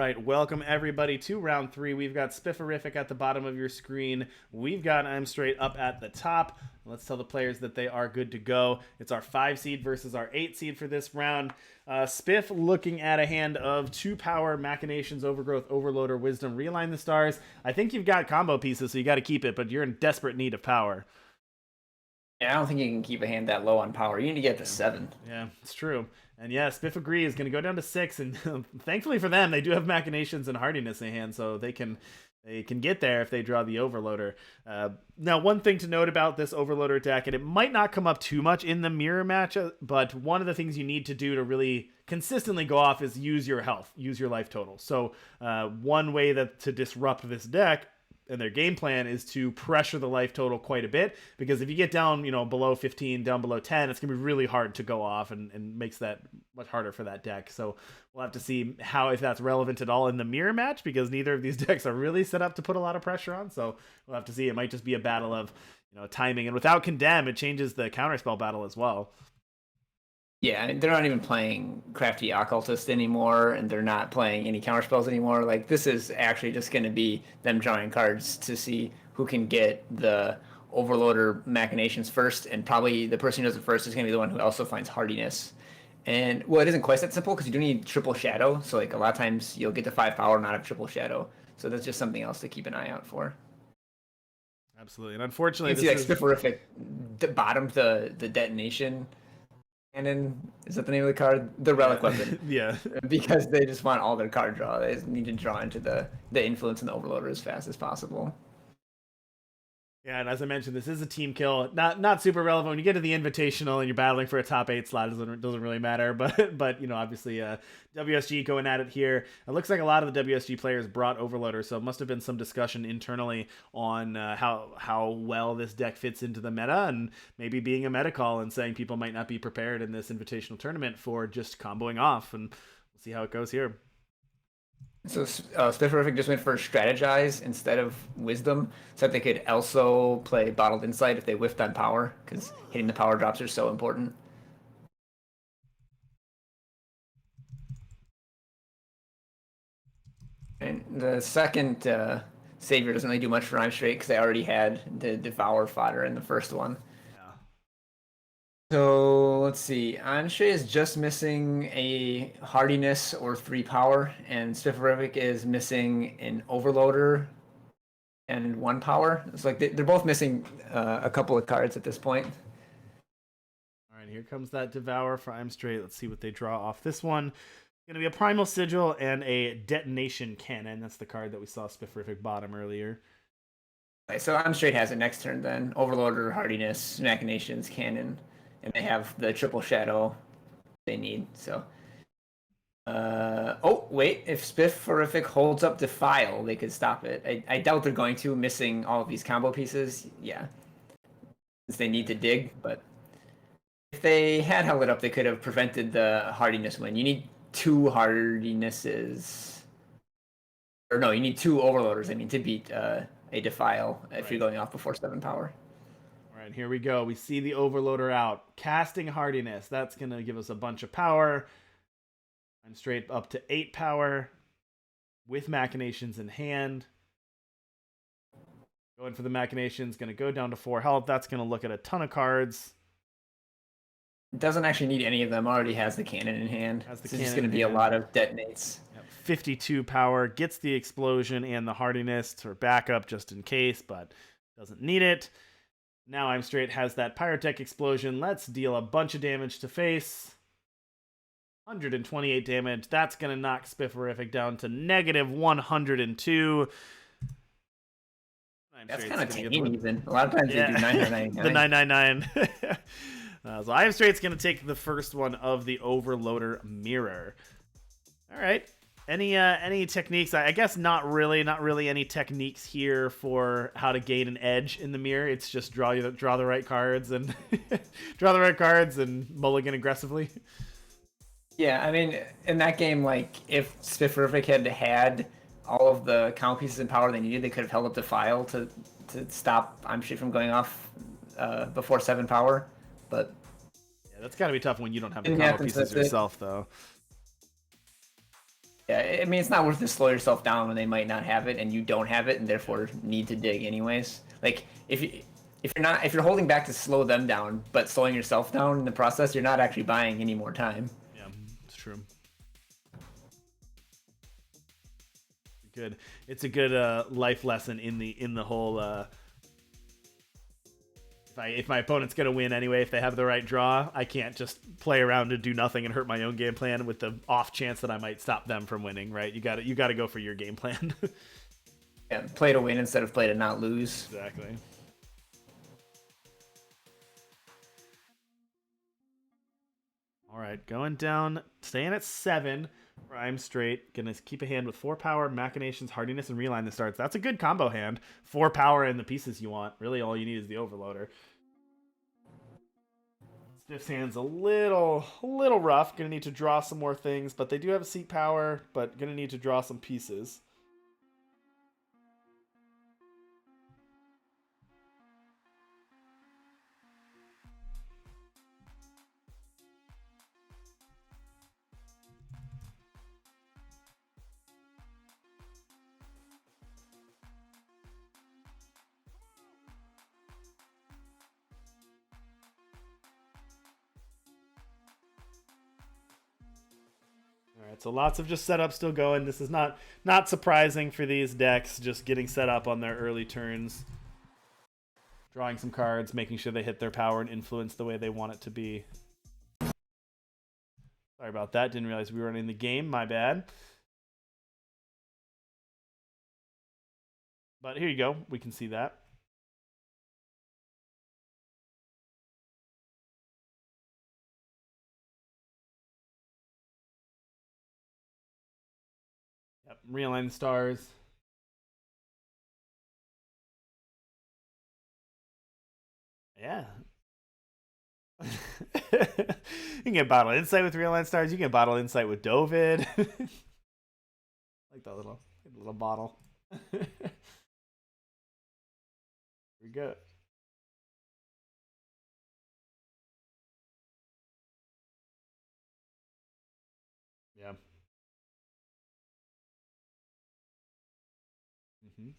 right, welcome everybody to round three. We've got Spifferific at the bottom of your screen. We've got imestr8 up at the top. Let's tell the players that they are good to go. It's our 5 seed versus our 8 seed for this round. Spiff looking at a hand of 2 power, Machinations, Overgrowth, Overloader, Wisdom, Realign the Stars. I think you've got combo pieces, so you got to keep it, but you're in desperate need of power. Yeah, I don't think you can keep a hand that low on power. You need to get to 7. Yeah, it's true. And yeah, Spiff Agree is going to go down to 6, and thankfully for them, they do have Machinations and Hardiness in hand, so they can get there if they draw the Overloader. Now, one thing to note about this Overloader deck, and it might not come up too much in the mirror match, but one of the things you need to do to really consistently go off is use your health, use your life total. So one way to disrupt this deck and their game plan is to pressure the life total quite a bit, because if you get down, below 15, down below 10, it's gonna be really hard to go off, and makes that much harder for that deck. So we'll have to see if that's relevant at all in the mirror match, because neither of these decks are really set up to put a lot of pressure on. So we'll have to see. It might just be a battle of timing, and without Condemn, it changes the counterspell battle as well. Yeah, they're not even playing Crafty Occultist anymore, and they're not playing any counterspells anymore. Like, this is actually just going to be them drawing cards to see who can get the Overloader Machinations first, and probably the person who does it first is going to be the one who also finds Hardiness. And, well, it isn't quite that simple, because you do need Triple Shadow, so, like, a lot of times you'll get to 5 power and not have Triple Shadow. So that's just something else to keep an eye out for. Absolutely, and unfortunately, you can see, like, Spifferific bottomed the detonation. And then, is that the name of the card? The Relic Weapon. Yeah. Because they just want all their card draw. They just need to draw into the influence in the Overloader as fast as possible. Yeah, and as I mentioned, this is a team kill. Not super relevant when you get to the Invitational and you're battling for a top 8 slot. Doesn't really matter. But obviously, WSG going at it here. It looks like a lot of the WSG players brought Overloader, so it must have been some discussion internally on how well this deck fits into the meta, and maybe being a meta call and saying people might not be prepared in this Invitational tournament for just comboing off. And we'll see how it goes here. So Spifferific just went for Strategize instead of Wisdom, so that they could also play Bottled Insight if they whiffed on power, because hitting the power drops are so important. And the second Savior doesn't really do much for imestr8, because they already had the Devour fodder in the first one. So let's see. imestr8 is just missing a Hardiness or 3 power, and Spifferific is missing an Overloader and 1 power. It's like they're both missing a couple of cards at this point. All right, here comes that Devour for imestr8. Let's see what they draw off this one. Going to be a Primal Sigil and a Detonation Cannon. That's the card that we saw Spifferific bottom earlier. Okay, so imestr8 has it next turn then. Overloader, Hardiness, Machinations, Cannon. And they have the Triple Shadow they need, so. Oh, wait, if Spifferific holds up Defile, they could stop it. I doubt they're going to, missing all of these combo pieces, yeah. Since they need to dig, but if they had held it up, they could have prevented the Hardiness win. You need 2 Hardinesses. Or no, you need 2 Overloaders, to beat a Defile if you're going off before 7 power. All right, here we go. We see the Overloader out. Casting Hardiness. That's going to give us a bunch of power. I'm straight up to 8 power with Machinations in hand. Going for the Machinations. Going to go down to 4 health. That's going to look at a ton of cards. Doesn't actually need any of them. Already has the cannon in hand. It's just going to be a lot of detonates. Yep. 52 power. Gets the explosion and the Hardiness for backup just in case, but doesn't need it. Now imestr8 has that Pyrotech Explosion. Let's deal a bunch of damage to face. 128 damage. That's going to knock Spifferific down to negative 102. That's kind of tame even. A lot of times they do 999. The 999. So imestr8's going to take the first one of the Overloader Mirror. All right. Any techniques? I guess not really any techniques here for how to gain an edge in the mirror. It's just draw the right cards and draw the right cards and mulligan aggressively. Yeah, in that game, like, if Spifferific had all of the count pieces and power they needed, they could have held up Defile to stop imestr8 from going off before 7 power. But yeah, that's got to be tough when you don't have the combo pieces yourself, though. Yeah, I mean, it's not worth to slow yourself down when they might not have it and you don't have it and Yeah. therefore need to dig anyways. Like if you're holding back to slow them down, but slowing yourself down in the process, you're not actually buying any more time. Yeah, it's true. Good. It's a good life lesson in the whole. If my opponent's gonna win anyway, if they have the right draw, I can't just play around and do nothing and hurt my own game plan with the off chance that I might stop them from winning. Right? You got to go for your game plan. Yeah, play to win instead of play to not lose. Exactly. All right, going down, staying at 7. I'm straight. Gonna keep a hand with 4 power, machinations, hardiness, and realign the starts. That's a good combo hand. 4 power and the pieces you want. Really, all you need is the overloader. Stiff's hand's a little rough. Gonna need to draw some more things, but they do have a seat power. But gonna need to draw some pieces. All right, so lots of just setup still going. This is not surprising for these decks. Just getting set up on their early turns, drawing some cards, making sure they hit their power and influence the way they want it to be. Sorry about that. Didn't realize we were running the game. My bad. But here you go. We can see that. Yep. Realign the stars. Yeah. You can get bottle insight with Realign stars. You can get bottle insight with Dovid. Like that little bottle. Here we go. Yeah. Mm-hmm.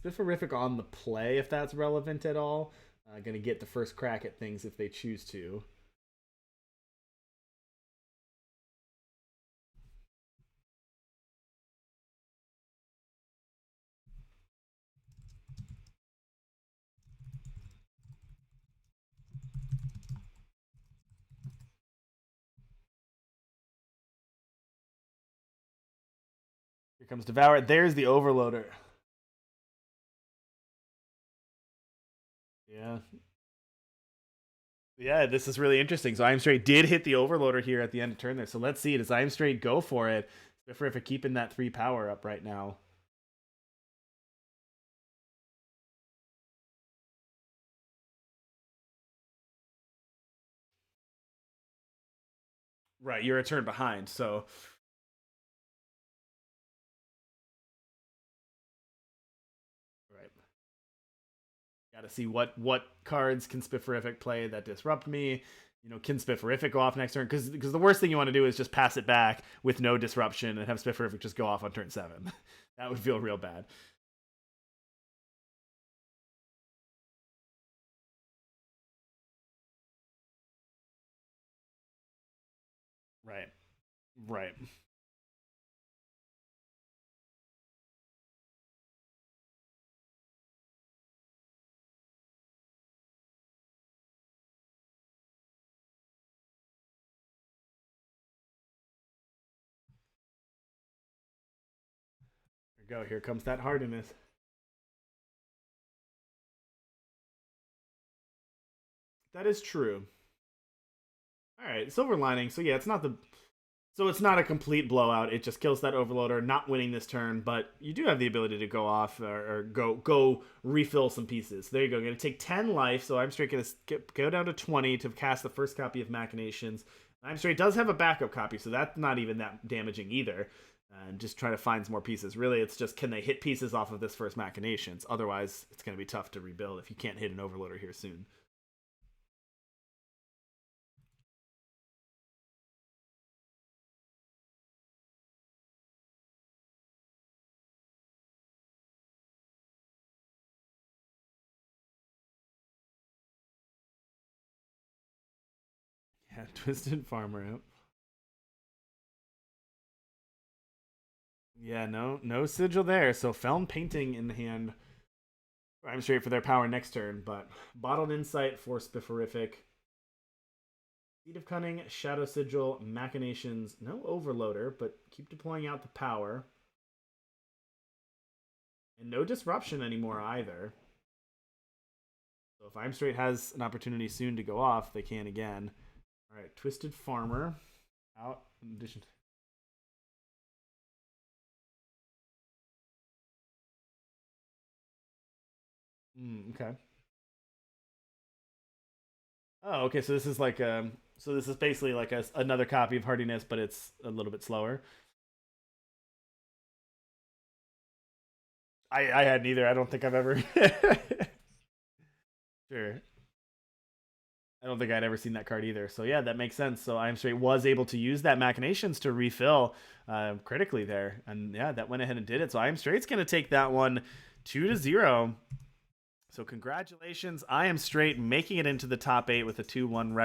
Spifferific on the play, if that's relevant at all. Gonna get the first crack at things if they choose to. Here comes Devour. There's the Overloader. Yeah. Yeah, this is really interesting. So I'm straight did hit the Overloader here at the end of turn there. So let's see. Does I'm straight go for it? Spifferific keeping that 3 power up right now. Right, you're a turn behind, so right. Got to see what cards can Spifferific play that disrupt me. You know, can Spifferific go off next turn? Because the worst thing you want to do is just pass it back with no disruption and have Spifferific just go off on turn 7. That would feel real bad. Right. Right. Here we go. Here comes that hardiness. That is true. All right, silver lining. So yeah, it's not a complete blowout. It just kills that overloader, not winning this turn, but you do have the ability to go off or go refill some pieces. There you go. Going to take 10 life, so I'm straight going to go down to 20 to cast the first copy of Machinations. I'm straight does have a backup copy, so that's not even that damaging either. And just try to find some more pieces. Really, it's just can they hit pieces off of this first Machinations? Otherwise, it's going to be tough to rebuild if you can't hit an overloader here soon. Yeah, Twisted Farmer. Yep. Yeah, no sigil there. So Feln Painting in the hand. I'm straight for their power next turn, but Bottled Insight for Spifferific. Seed of Cunning, Shadow Sigil, Machinations, no Overloader, but keep deploying out the power. And no Disruption anymore either. So if I'm straight has an opportunity soon to go off, they can again. All right, Twisted Farmer out in addition. Okay. Oh, okay. So this is like so this is basically like another copy of Hardiness, but it's a little bit slower. I had neither. I don't think I've ever. Sure. I don't think I'd ever seen that card either. So yeah, that makes sense. So I'm straight was able to use that Machinations to refill critically there, and yeah, that went ahead and did it. So I'm straight's gonna take that one 2-0. So congratulations, I am straight making it into the top 8 with a 2-1 record.